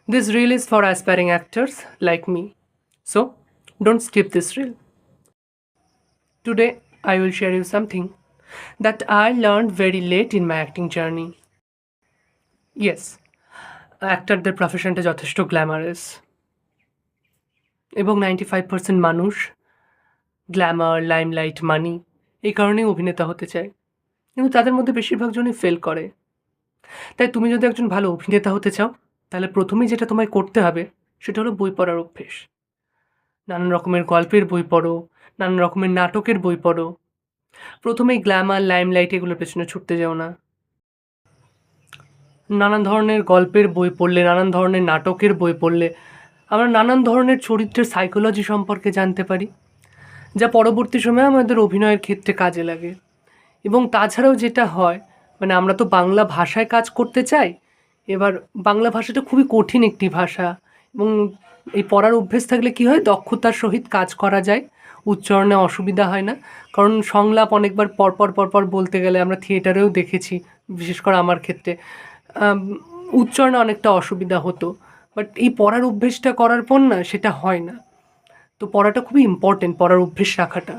This reel is for aspiring actors like me. So, don't skip this reel. Today, I will share you something that I learned very late in my acting journey. Yes, অ্যাক্টরদের প্রফেশনটা যথেষ্ট glamorous এবং 95% মানুষ Glamour, limelight, মানি এই কারণেই অভিনেতা হতে চায়। কিন্তু তাদের মধ্যে বেশিরভাগ জনই ফেল করে। তাই তুমি যদি একজন ভালো অভিনেতা হতে চাও, তাহলে প্রথমেই যেটা তোমায় করতে হবে সেটা হলো বই পড়ার অভ্যেস। নানান রকমের গল্পের বই পড়ো, নানান রকমের নাটকের বই পড়ো। প্রথমেই গ্ল্যামার, লাইমলাইট এগুলোর পেছনে ছুটতে যেও না। নানান ধরনের গল্পের বই পড়লে, নানান ধরনের নাটকের বই পড়লে আমরা নানান ধরনের চরিত্রের সাইকোলজি সম্পর্কে জানতে পারি, যা পরবর্তী সময়ে আমাদের অভিনয়ের ক্ষেত্রে কাজে লাগে। এবং তাছাড়াও যেটা হয়, মানে আমরা তো বাংলা ভাষায় কাজ করতে চাই। এবার বাংলা ভাষাটা খুবই কঠিন একটি ভাষা এবং এই পড়ার অভ্যেস থাকলে কি হয়, দক্ষতার সহিত কাজ করা যায়, উচ্চারণে অসুবিধা হয় না। কারণ সংলাপ অনেকবার পরপর বলতে গেলে আমরা থিয়েটারেও দেখেছি, বিশেষ করে আমার ক্ষেত্রে আম, উচ্চারণে অনেকটা অসুবিধা হতো। বাট এই পড়ার অভ্যেসটা করার পর না সেটা হয় না। তো পড়াটা খুবই ইম্পর্টেন্ট, পড়ার অভ্যেস রাখাটা।